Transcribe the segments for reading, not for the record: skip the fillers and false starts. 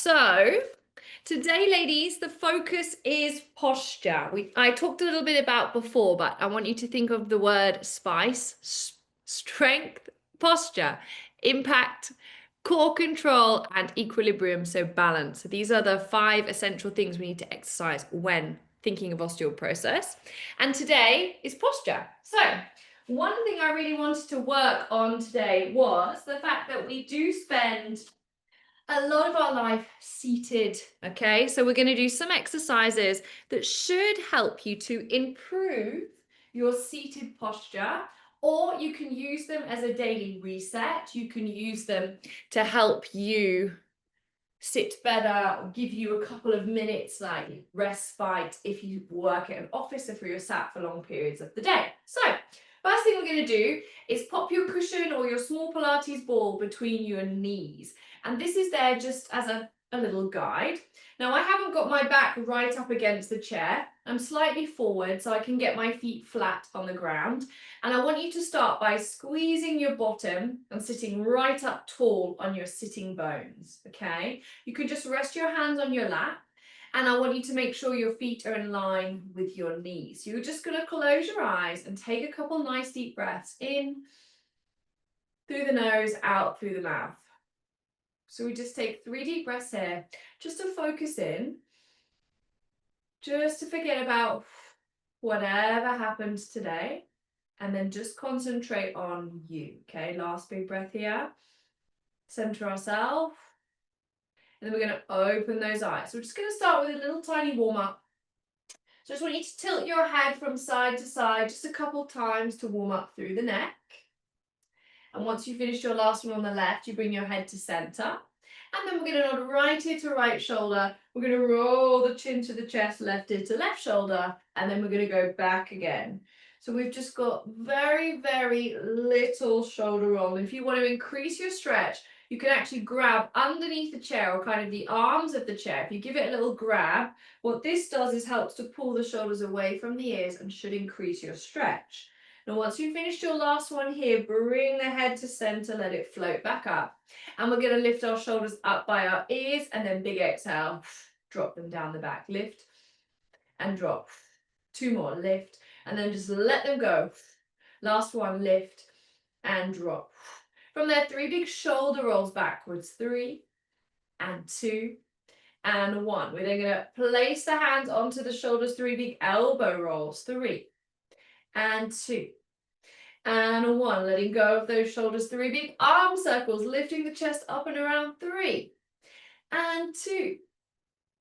So today, ladies, the focus is posture. I talked a little bit about before, but I want you to think of the word strength, posture, impact, core control, and equilibrium, so balance. So these are the 5 essential things we need to exercise when thinking of osteoporosis. And today is posture. So one thing I really wanted to work on today was the fact that we do spend a lot of our life seated, okay? So we're going to do some exercises that should help you to improve your seated posture, or you can use them as a daily reset. You can use them to help you sit better, or give you a couple of minutes like respite if you work at an office, if you're sat for long periods of the day. So first thing we're going to do is pop your cushion or your small Pilates ball between your knees. And this is there just as a little guide. Now I haven't got my back right up against the chair. I'm slightly forward so I can get my feet flat on the ground. And I want you to start by squeezing your bottom and sitting right up tall on your sitting bones, okay? You can just rest your hands on your lap. And I want you to make sure your feet are in line with your knees. You're just going to close your eyes and take a couple nice deep breaths in through the nose, out through the mouth. So we just take 3 deep breaths here, just to focus in, just to forget about whatever happens today, and then just concentrate on you, okay? Last big breath here, center ourselves, and then we're going to open those eyes. So we're just going to start with a little tiny warm up. So I just want you to tilt your head from side to side just a couple times to warm up through the neck. And once you finish your last one on the left, you bring your head to center. And then we're going to nod right ear to right shoulder. We're going to roll the chin to the chest, left ear to left shoulder. And then we're going to go back again. So we've just got very, very little shoulder roll. If you want to increase your stretch, you can actually grab underneath the chair or kind of the arms of the chair. If you give it a little grab, what this does is helps to pull the shoulders away from the ears and should increase your stretch. Now, once you've finished your last one here, bring the head to center, let it float back up. And we're going to lift our shoulders up by our ears and then big exhale, drop them down the back, lift and drop. 2 more, lift, and then just let them go. Last one, lift and drop. From there, 3 big shoulder rolls backwards, 3 and 2 and 1. We're then going to place the hands onto the shoulders, 3 big elbow rolls, 3 and 2 and 1. Letting go of those shoulders, 3 big arm circles, lifting the chest up and around, 3 and 2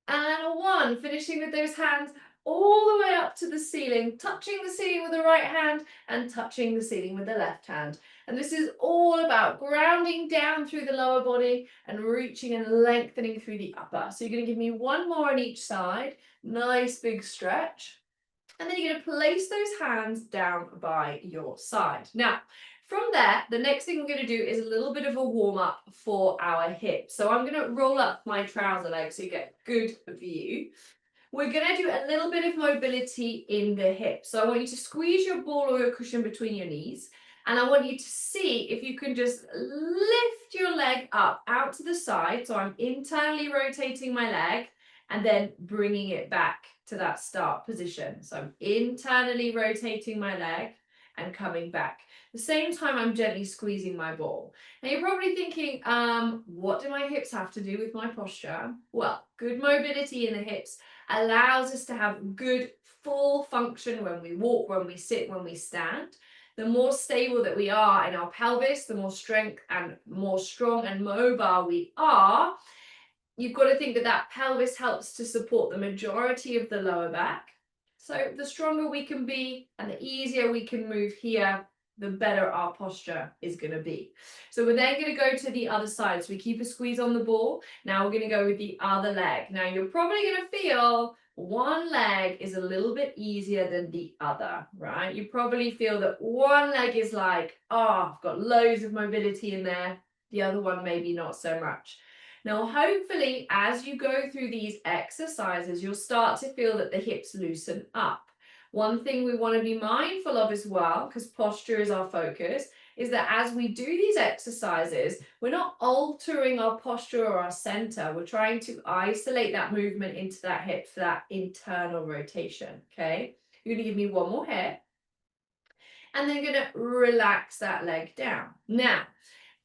and 1. Finishing with those hands all the way up to the ceiling, touching the ceiling with the right hand and touching the ceiling with the left hand. And this is all about grounding down through the lower body and reaching and lengthening through the upper. So you're going to give me 1 more on each side. Nice big stretch. And then you're going to place those hands down by your side. Now, from there, the next thing we're going to do is a little bit of a warm up for our hips. So I'm going to roll up my trouser leg so you get a good view. We're going to do a little bit of mobility in the hips. So I want you to squeeze your ball or your cushion between your knees. And I want you to see if you can just lift your leg up out to the side. So I'm internally rotating my leg and then bringing it back to that start position. So I'm internally rotating my leg and coming back. At the same time, I'm gently squeezing my ball. Now you're probably thinking, what do my hips have to do with my posture? Well, good mobility in the hips allows us to have good full function when we walk, when we sit, when we stand. The more stable that we are in our pelvis, the more strength and more strong and mobile we are. You've got to think that that pelvis helps to support the majority of the lower back. So the stronger we can be and the easier we can move here, the better our posture is going to be. So we're then going to go to the other side. So we keep a squeeze on the ball. Now we're going to go with the other leg. Now you're probably going to feel one leg is a little bit easier than the other, right? You probably feel that one leg is like, oh, I've got loads of mobility in there. The other one maybe not so much. Now, hopefully, as you go through these exercises, you'll start to feel that the hips loosen up. One thing we want to be mindful of as well, because posture is our focus, is that as we do these exercises, we're not altering our posture or our center. We're trying to isolate that movement into that hip for that internal rotation, okay? You're gonna give me one more here. And then you're gonna relax that leg down. Now,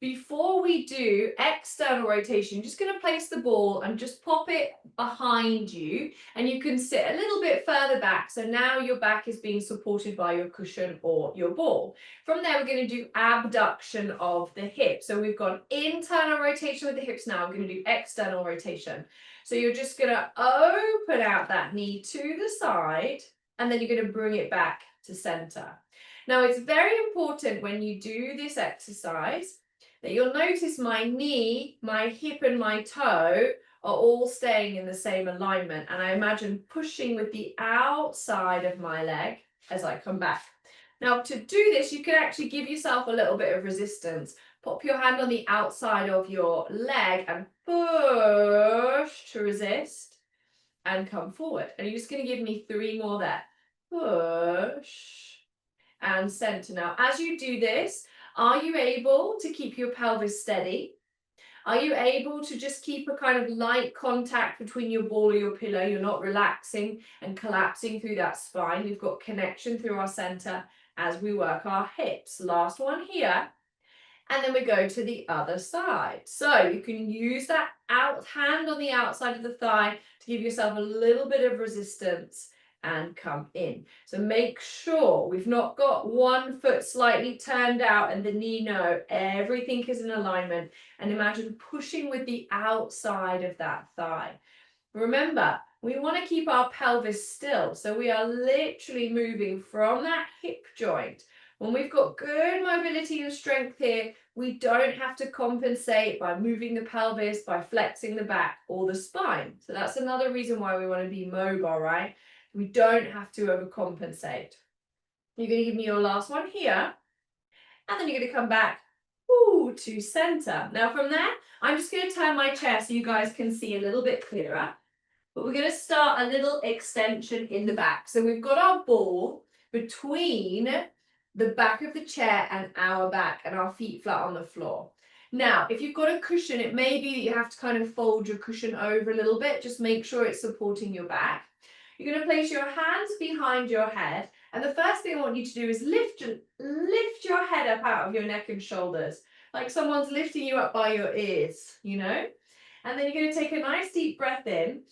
before we do external rotation, you're just going to place the ball and just pop it behind you, and you can sit a little bit further back. So now your back is being supported by your cushion or your ball. From there, we're going to do abduction of the hip. So we've got internal rotation with the hips now. We're going to do external rotation. So you're just going to open out that knee to the side, and then you're going to bring it back to center. Now, it's very important when you do this exercise that you'll notice my knee, my hip and my toe are all staying in the same alignment. And I imagine pushing with the outside of my leg as I come back. Now, to do this, you can actually give yourself a little bit of resistance. Pop your hand on the outside of your leg and push to resist and come forward. And you're just going to give me 3 more there. Push and center. Now, as you do this, are you able to keep your pelvis steady? Are you able to just keep a kind of light contact between your ball or your pillow? You're not relaxing and collapsing through that spine. We've got connection through our center as we work our hips. Last one here. And then we go to the other side. So you can use that hand on the outside of the thigh to give yourself a little bit of resistance and come in. So make sure we've not got one foot slightly turned out and the knee, no, everything is in alignment. And imagine pushing with the outside of that thigh. Remember, we want to keep our pelvis still. So we are literally moving from that hip joint. When we've got good mobility and strength here, we don't have to compensate by moving the pelvis, by flexing the back or the spine. So that's another reason why we want to be mobile, right? We don't have to overcompensate. You're going to give me your last one here, and then you're going to come back to center. Now from there, I'm just going to turn my chair so you guys can see a little bit clearer. But we're going to start a little extension in the back. So we've got our ball between the back of the chair and our back, and our feet flat on the floor. Now, if you've got a cushion, it may be that you have to kind of fold your cushion over a little bit. Just make sure it's supporting your back. You're going to place your hands behind your head, and the first thing I want you to do is lift your head up out of your neck and shoulders, like someone's lifting you up by your ears, you know? And then you're going to take a nice deep breath in,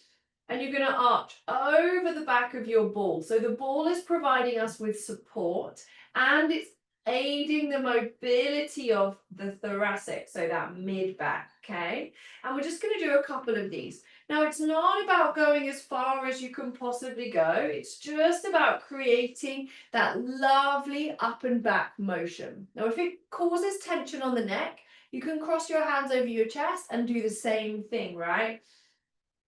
and you're going to arch over the back of your ball. So the ball is providing us with support, and it's aiding the mobility of the thoracic, so that mid back, okay? And we're just going to do a couple of these. Now, it's not about going as far as you can possibly go. It's just about creating that lovely up and back motion. Now, if it causes tension on the neck, you can cross your hands over your chest and do the same thing, right?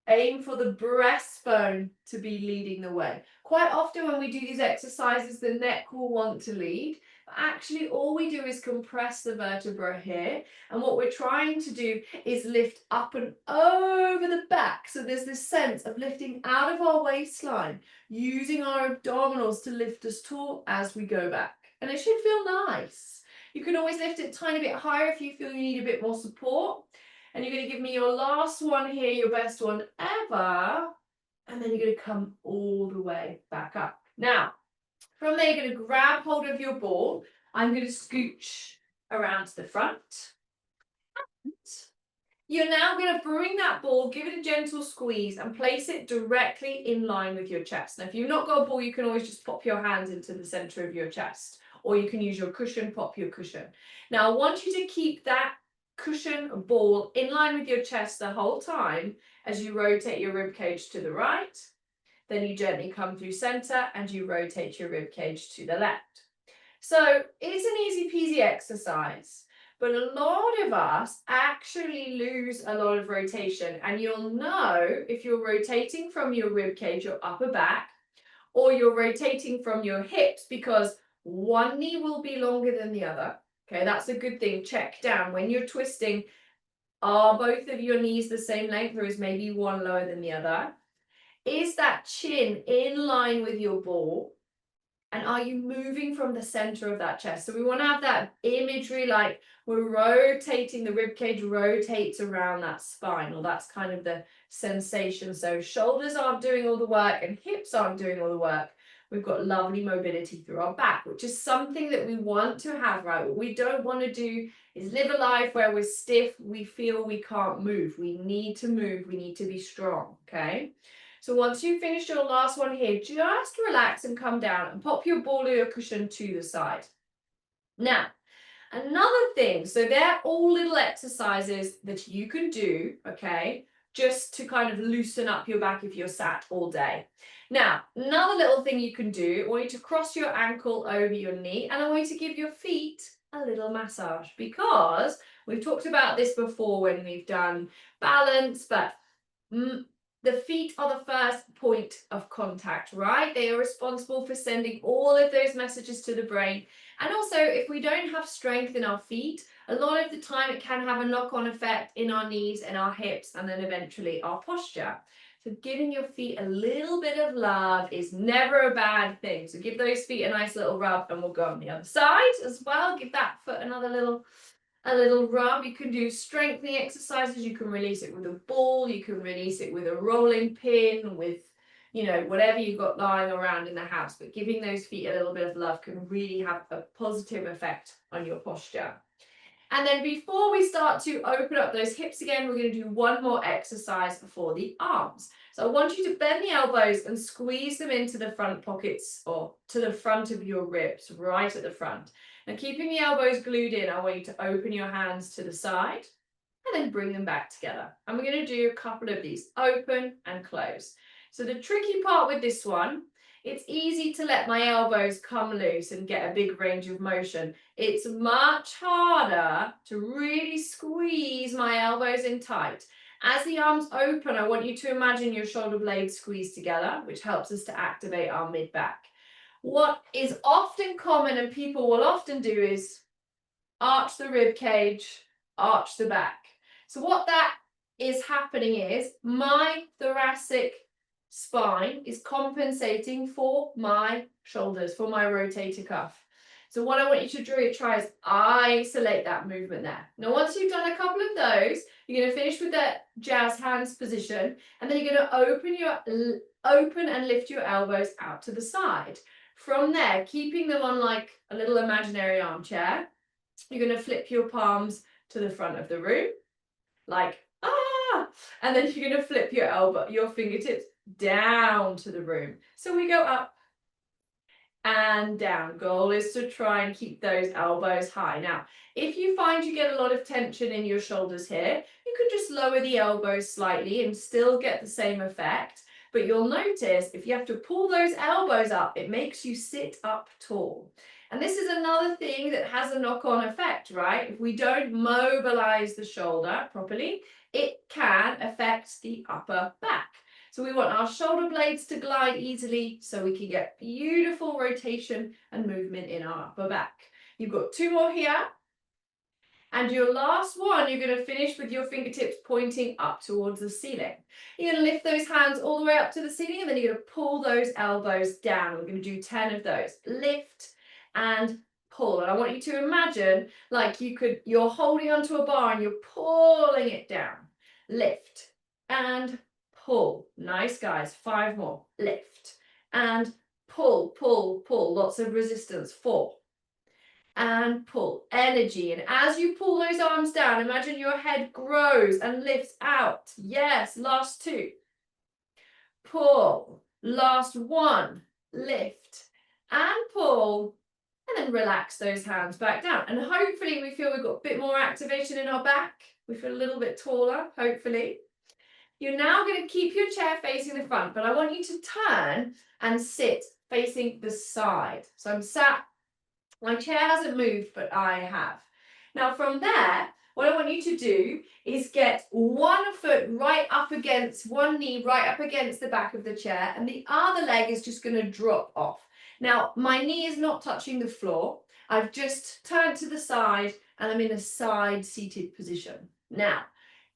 Aim for the breastbone to be leading the way. Quite often when we do these exercises, the neck will want to lead. But actually, all we do is compress the vertebra here. And what we're trying to do is lift up and over the back. So there's this sense of lifting out of our waistline, using our abdominals to lift us tall as we go back. And it should feel nice. You can always lift it a tiny bit higher if you feel you need a bit more support. And you're going to give me your last one here, your best one ever. And then you're going to come all the way back up. Now, from there, you're going to grab hold of your ball. I'm going to scooch around to the front. And you're now going to bring that ball, give it a gentle squeeze, and place it directly in line with your chest. Now, if you've not got a ball, you can always just pop your hands into the center of your chest. Or you can use your cushion, pop your cushion. Now, I want you to keep that cushion ball in line with your chest the whole time as you rotate your rib cage to the right. Then you gently come through center and you rotate your rib cage to the left. So it's an easy peasy exercise, but a lot of us actually lose a lot of rotation, and you'll know if you're rotating from your rib cage, your upper back, or you're rotating from your hips, because one knee will be longer than the other. Okay, that's a good thing. Check down when you're twisting. Are both of your knees the same length, or is maybe one lower than the other? Is that chin in line with your ball? And are you moving from the center of that chest? So we want to have that imagery like we're rotating, the rib cage rotates around that spine, or that's kind of the sensation. So shoulders aren't doing all the work and hips aren't doing all the work. We've got lovely mobility through our back, which is something that we want to have, right? What we don't want to do is live a life where we're stiff, we feel we can't move. We need to move, we need to be strong, okay? So once you've finished your last one here, just relax and come down and pop your ball or your cushion to the side. Now, another thing, so they're all little exercises that you can do, okay, just to kind of loosen up your back if you're sat all day. Now, another little thing you can do, I want you to cross your ankle over your knee, and I want you to give your feet a little massage, because we've talked about this before when we've done balance, but the feet are the first point of contact, right? They are responsible for sending all of those messages to the brain. And also, if we don't have strength in our feet, a lot of the time it can have a knock-on effect in our knees and our hips, and then eventually our posture. So giving your feet a little bit of love is never a bad thing. So give those feet a nice little rub, and we'll go on the other side as well. Give that foot another little rub. You can do strengthening exercises. You can release it with a ball. You can release it with a rolling pin, with, you know, whatever you've got lying around in the house. But giving those feet a little bit of love can really have a positive effect on your posture. And then before we start to open up those hips again, we're going to do one more exercise for the arms. So I want you to bend the elbows and squeeze them into the front pockets, or to the front of your ribs, right at the front. Now, keeping the elbows glued in, I want you to open your hands to the side and then bring them back together. And we're going to do a couple of these, open and close. So the tricky part with this one, it's easy to let my elbows come loose and get a big range of motion. It's much harder to really squeeze my elbows in tight. As the arms open, I want you to imagine your shoulder blades squeezed together, which helps us to activate our mid-back. What is often common and people will often do is arch the rib cage, arch the back. So what that is happening is my thoracic spine is compensating for my shoulders, for my rotator cuff. So what I want you to try is isolate that movement there. Now, once you've done a couple of those, you're going to finish with that jazz hands position, and then you're going to open and lift your elbows out to the side. From there, keeping them on like a little imaginary armchair, you're going to flip your palms to the front of the room, like, and then you're going to flip your fingertips down to the room. So we go up and down. Goal is to try and keep those elbows high. Now, if you find you get a lot of tension in your shoulders here, you can just lower the elbows slightly and still get the same effect. But you'll notice if you have to pull those elbows up, it makes you sit up tall. And this is another thing that has a knock-on effect, right? If we don't mobilize the shoulder properly, it can affect the upper back. So we want our shoulder blades to glide easily so we can get beautiful rotation and movement in our upper back. You've got two more here. And your last one, you're going to finish with your fingertips pointing up towards the ceiling. You're going to lift those hands all the way up to the ceiling, and then you're going to pull those elbows down. We're going to do 10 of those. Lift and pull. And I want you to imagine like you're holding onto a bar and you're pulling it down. Lift and pull. Nice, guys. 5 more. Lift and pull, pull, pull. Lots of resistance. 4. And pull. Energy. And as you pull those arms down, imagine your head grows and lifts out. Yes. Last 2. Pull. Last 1. Lift and pull. And then relax those hands back down. And hopefully we feel we've got a bit more activation in our back. We feel a little bit taller, hopefully. You're now going to keep your chair facing the front, but I want you to turn and sit facing the side. So I'm sat, my chair hasn't moved, but I have. Now from there, what I want you to do is get one foot right up against, one knee right up against the back of the chair, and the other leg is just going to drop off. Now, my knee is not touching the floor. I've just turned to the side and I'm in a side seated position. Now,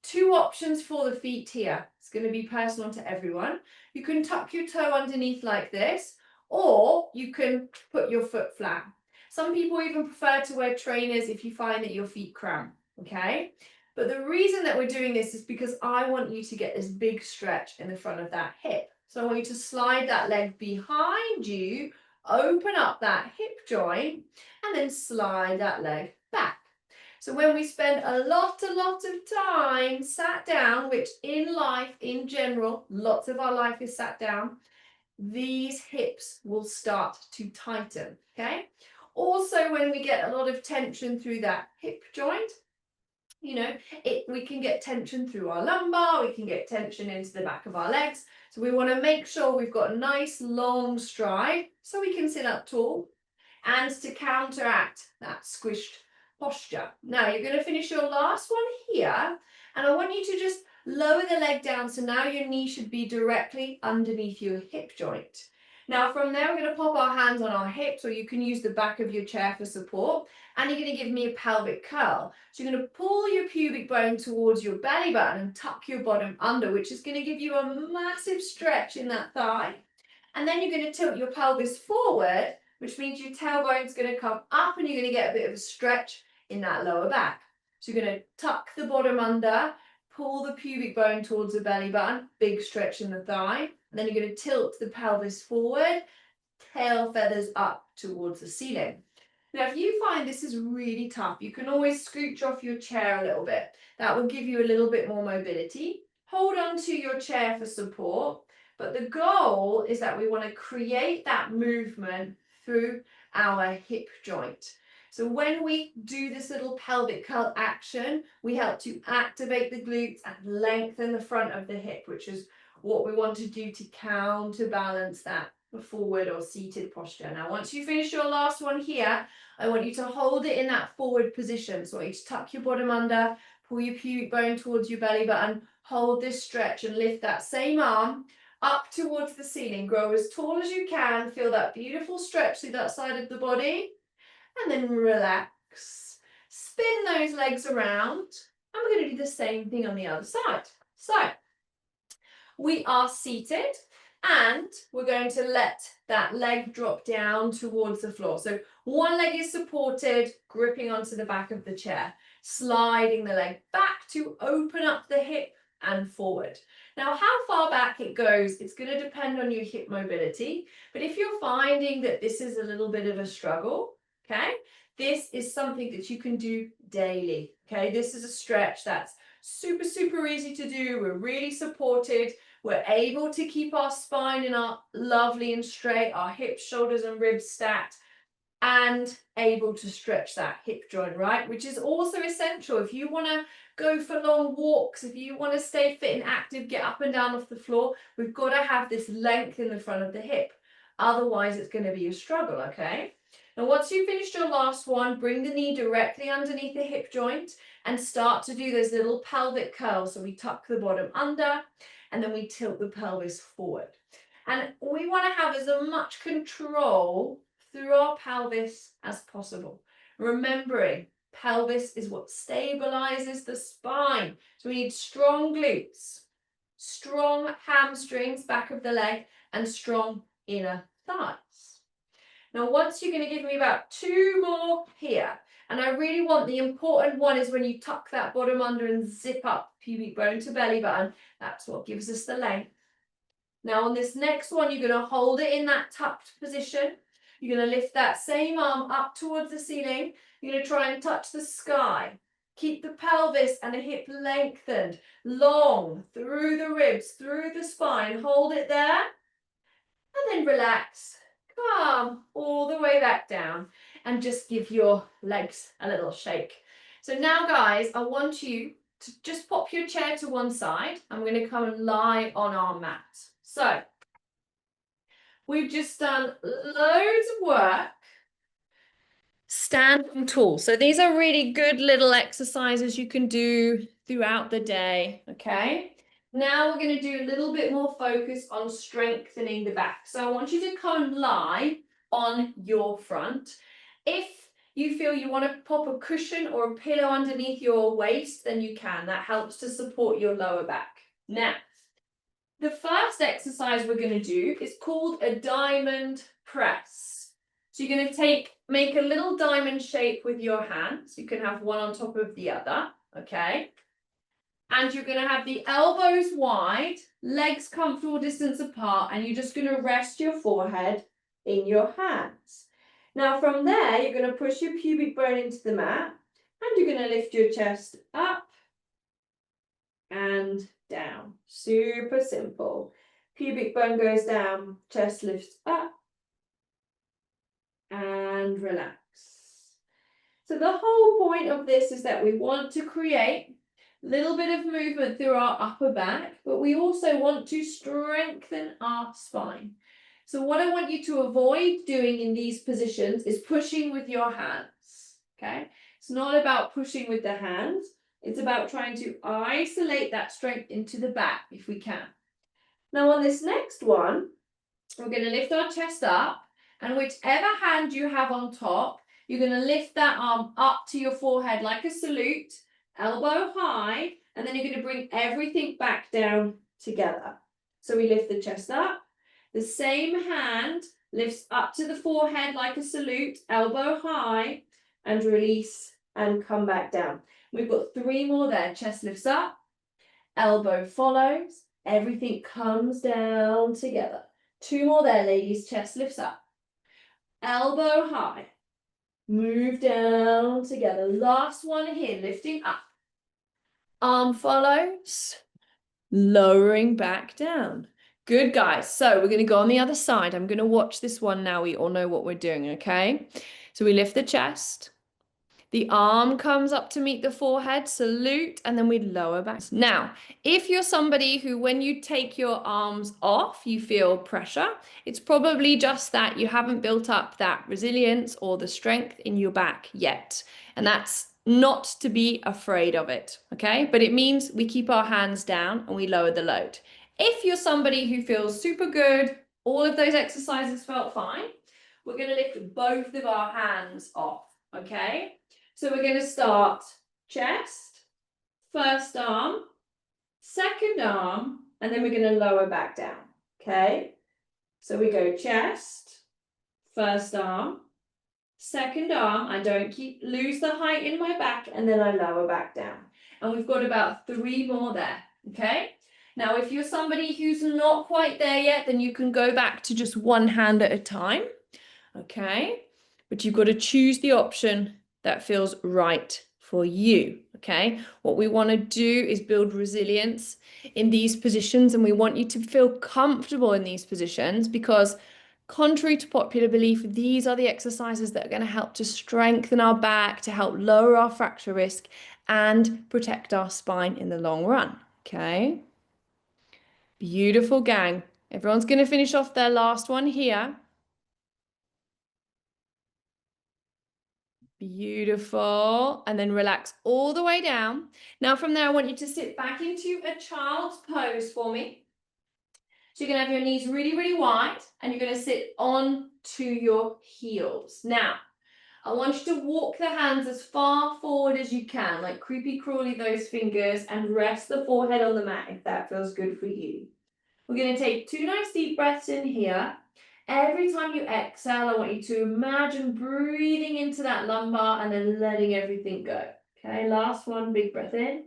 2 options for the feet here. It's going to be personal to everyone. You can tuck your toe underneath like this, or you can put your foot flat. Some people even prefer to wear trainers if you find that your feet cramp, okay? But the reason that we're doing this is because I want you to get this big stretch in the front of that hip. So I want you to slide that leg behind you, open up that hip joint, and then slide that leg back. So when we spend a lot of time sat down, which in life, in general, lots of our life is sat down, these hips will start to tighten, okay? Also, when we get a lot of tension through that hip joint, you know, we can get tension through our lumbar, we can get tension into the back of our legs. So we want to make sure we've got a nice long stride so we can sit up tall and to counteract that squished posture. Now you're going to finish your last one here, and I want you to just lower the leg down so now your knee should be directly underneath your hip joint. Now from there we're going to pop our hands on our hips, or you can use the back of your chair for support, and you're going to give me a pelvic curl. So you're going to pull your pubic bone towards your belly button and tuck your bottom under, which is going to give you a massive stretch in that thigh. And then you're going to tilt your pelvis forward, which means your tailbone's going to come up and you're going to get a bit of a stretch in that lower back. So you're going to tuck the bottom under, pull the pubic bone towards the belly button, big stretch in the thigh. And then you're going to tilt the pelvis forward, tail feathers up towards the ceiling. Now, if you find this is really tough, you can always scooch off your chair a little bit. That will give you a little bit more mobility. Hold on to your chair for support. But the goal is that we want to create that movement through our hip joint. So when we do this little pelvic curl action, we help to activate the glutes and lengthen the front of the hip, which is what we want to do to counterbalance that forward or seated posture. Now, once you finish your last one here, I want you to hold it in that forward position. So I want you to tuck your bottom under, pull your pubic bone towards your belly button, hold this stretch and lift that same arm up towards the ceiling. Grow as tall as you can. Feel that beautiful stretch through that side of the body. And then relax. Spin those legs around. And we're going to do the same thing on the other side. So we are seated and we're going to let that leg drop down towards the floor. So one leg is supported, gripping onto the back of the chair, sliding the leg back to open up the hip and forward. Now, how far back it goes, it's going to depend on your hip mobility. But if you're finding that this is a little bit of a struggle, okay, this is something that you can do daily. Okay, this is a stretch that's super, super easy to do. We're really supported. We're able to keep our spine and our lovely and straight, our hips, shoulders and ribs stacked, and able to stretch that hip joint, right? Which is also essential if you want to go for long walks, if you want to stay fit and active, get up and down off the floor, we've got to have this length in the front of the hip. Otherwise, it's going to be a struggle, okay? Now, once you've finished your last one, bring the knee directly underneath the hip joint and start to do those little pelvic curls. So we tuck the bottom under and then we tilt the pelvis forward. And we want to have as much control through our pelvis as possible. Remembering, pelvis is what stabilizes the spine. So we need strong glutes, strong hamstrings, back of the leg, and strong inner thighs. Now, once you're going to give me about 2 more here. And I really want the important one is when you tuck that bottom under and zip up pubic bone to belly button. That's what gives us the length. Now on this next one, you're going to hold it in that tucked position. You're going to lift that same arm up towards the ceiling. You're going to try and touch the sky. Keep the pelvis and the hip lengthened, long, through the ribs, through the spine. Hold it there. And then relax. Come all the way back down and just give your legs a little shake. So now, guys, I want you to just pop your chair to one side. I'm going to come and lie on our mat. So we've just done loads of work. Standing tall. So these are really good little exercises you can do throughout the day, okay? Now we're going to do a little bit more focus on strengthening the back. So I want you to come and lie on your front. If you feel you want to pop a cushion or a pillow underneath your waist, then you can. That helps to support your lower back. Now, The first exercise we're going to do is called a diamond press. So you're going to make a little diamond shape with your hands. You can have one on top of the other, okay? And you're going to have the elbows wide, legs comfortable distance apart, and you're just going to rest your forehead in your hands. Now from there, you're going to push your pubic bone into the mat, and you're going to lift your chest up and down. Super simple. Pubic bone goes down, chest lifts up, and relax. So the whole point of this is that we want to create a little bit of movement through our upper back, but we also want to strengthen our spine. So what I want you to avoid doing in these positions is pushing with your hands, okay? It's not about pushing with the hands. It's about trying to isolate that strength into the back if we can. Now on this next one, we're going to lift our chest up, and whichever hand you have on top, you're going to lift that arm up to your forehead like a salute, elbow high, and then you're going to bring everything back down together. So we lift the chest up, the same hand lifts up to the forehead like a salute, elbow high, and release and come back down. We've got 3 more there. Chest lifts up, elbow follows, everything comes down together. 2 more there, ladies. Chest lifts up, elbow high, move down together. Last one here, lifting up. Arm follows, lowering back down. Good, guys. So we're going to go on the other side. I'm going to watch this one now. We all know what we're doing, okay? So we lift the chest. The arm comes up to meet the forehead, salute, and then we lower back. Now, if you're somebody who, when you take your arms off, you feel pressure, it's probably just that you haven't built up that resilience or the strength in your back yet. And that's not to be afraid of it, okay? But it means we keep our hands down and we lower the load. If you're somebody who feels super good, all of those exercises felt fine, we're going to lift both of our hands off, okay? So we're going to start chest, first arm, second arm, and then we're going to lower back down, okay? So we go chest, first arm, second arm, I don't lose the height in my back, and then I lower back down. And we've got about 3 more there, okay? Now, if you're somebody who's not quite there yet, then you can go back to just one hand at a time, okay? But you've got to choose the option that feels right for you, okay? What we want to do is build resilience in these positions, and we want you to feel comfortable in these positions because, contrary to popular belief, these are the exercises that are going to help to strengthen our back, to help lower our fracture risk and protect our spine in the long run, okay? Beautiful, gang. Everyone's going to finish off their last one here. Beautiful. And then relax all the way down. Now from there, I want you to sit back into a child's pose for me. So you're going to have your knees really, really wide, and you're going to sit on to your heels. Now, I want you to walk the hands as far forward as you can, like creepy crawly those fingers, and rest the forehead on the mat if that feels good for you. We're going to take 2 nice deep breaths in here. Every time you exhale, I want you to imagine breathing into that lumbar and then letting everything go. Okay, last one, big breath in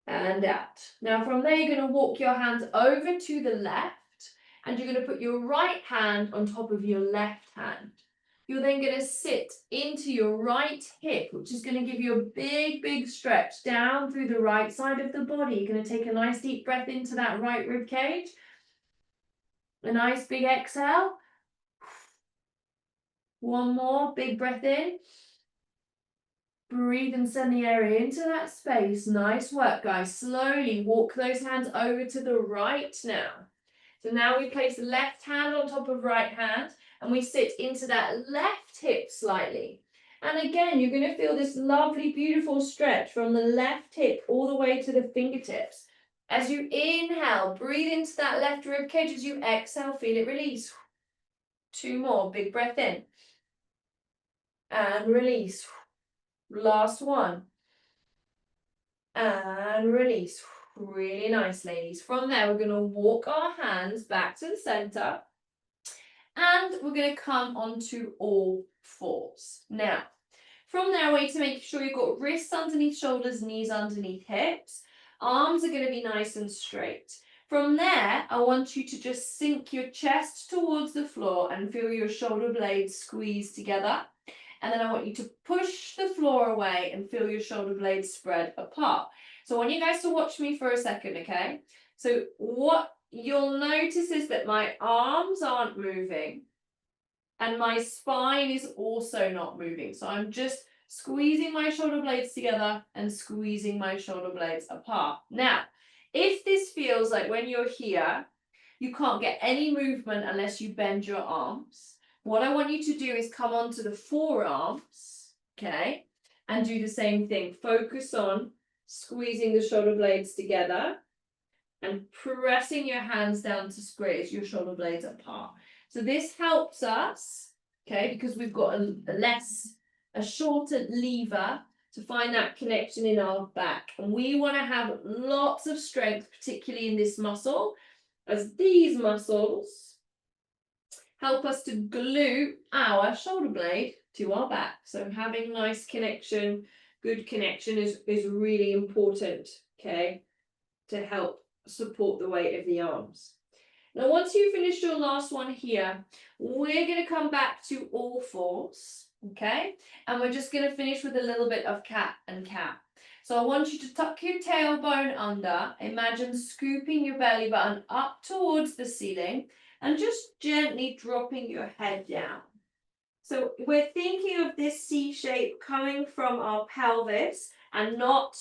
and out. Now from there, you're going to walk your hands over to the left, and you're going to put your right hand on top of your left hand. You're then going to sit into your right hip, which is going to give you a big, big stretch down through the right side of the body. You're going to take a nice deep breath into that right rib cage. A nice big exhale. One more, big breath in. Breathe and send the air into that space. Nice work, guys. Slowly walk those hands over to the right now. So now we place the left hand on top of right hand, and we sit into that left hip slightly. And again, you're going to feel this lovely, beautiful stretch from the left hip all the way to the fingertips. As you inhale, breathe into that left rib cage. As you exhale, feel it release. 2 more, big breath in. And release. Last one. And release. Really nice, ladies. From there, we're going to walk our hands back to the center. And we're going to come onto all fours. Now, from there, I want you to make sure you've got wrists underneath shoulders, knees underneath hips. Arms are going to be nice and straight. From there, I want you to just sink your chest towards the floor and feel your shoulder blades squeeze together. And then I want you to push the floor away and feel your shoulder blades spread apart. So I want you guys to watch me for a second, okay? So what you'll notice is that my arms aren't moving and my spine is also not moving. So I'm just squeezing my shoulder blades together and squeezing my shoulder blades apart. Now, if this feels like when you're here, you can't get any movement unless you bend your arms, what I want you to do is come onto the forearms, okay, and do the same thing. Focus on squeezing the shoulder blades together and pressing your hands down to squeeze your shoulder blades apart. So this helps us, okay, because we've got a shorter lever to find that connection in our back. And we want to have lots of strength, particularly in this muscle, as these muscles help us to glue our shoulder blade to our back. So having nice connection, good connection is really important, okay, to help support the weight of the arms. Now, once you finish your last one here, we're going to come back to all fours, okay? And we're just going to finish with a little bit of cat and cow. So I want you to tuck your tailbone under. Imagine scooping your belly button up towards the ceiling and just gently dropping your head down. So we're thinking of this C shape coming from our pelvis and not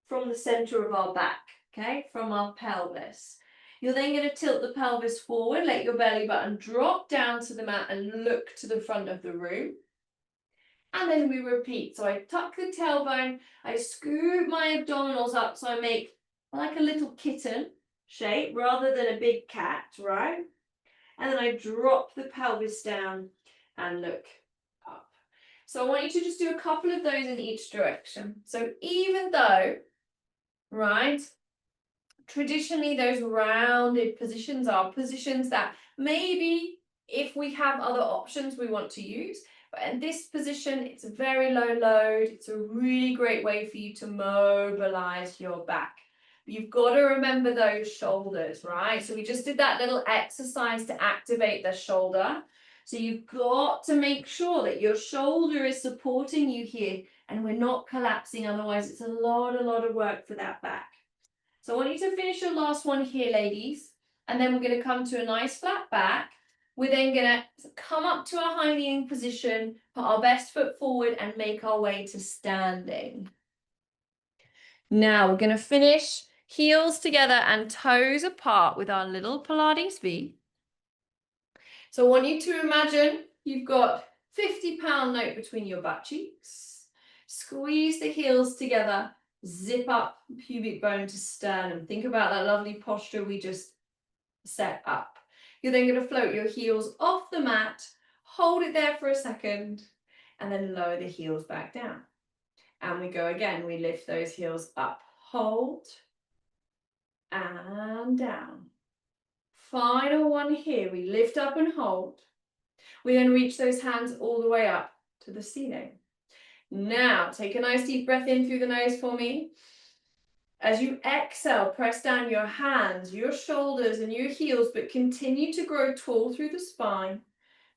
from the center of our back, okay? From our pelvis. You're then going to tilt the pelvis forward, let your belly button drop down to the mat and look to the front of the room. And then we repeat. So I tuck the tailbone, I scoop my abdominals up so I make like a little kitten shape rather than a big cat, right? And then I drop the pelvis down and look up. So I want you to just do a couple of those in each direction. So even though, right, traditionally those rounded positions are positions that maybe if we have other options we want to use, but in this position it's a very low load. It's a really great way for you to mobilize your back. But you've got to remember those shoulders, right? So we just did that little exercise to activate the shoulder. So you've got to make sure that your shoulder is supporting you here and we're not collapsing, otherwise it's a lot of work for that back. So I want you to finish your last one here, ladies, and then we're going to come to a nice flat back. We're then going to come up to our high kneeling position, put our best foot forward and make our way to standing. Now we're going to finish heels together and toes apart with our little Pilates V. So I want you to imagine you've got a 50-pound note between your butt cheeks. Squeeze the heels together. Zip up pubic bone to sternum. Think about that lovely posture we just set up. You're then going to float your heels off the mat, hold it there for a second, and then lower the heels back down. And we go again. We lift those heels up, hold, and down. Final one here. We lift up and hold. We then reach those hands all the way up to the ceiling. Now, take a nice deep breath in through the nose for me. As you exhale, press down your hands, your shoulders and your heels, but continue to grow tall through the spine.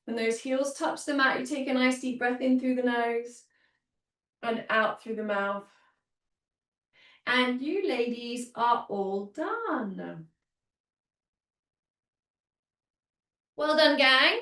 When those heels touch the mat, you take a nice deep breath in through the nose and out through the mouth. And you ladies are all done. Well done, gang.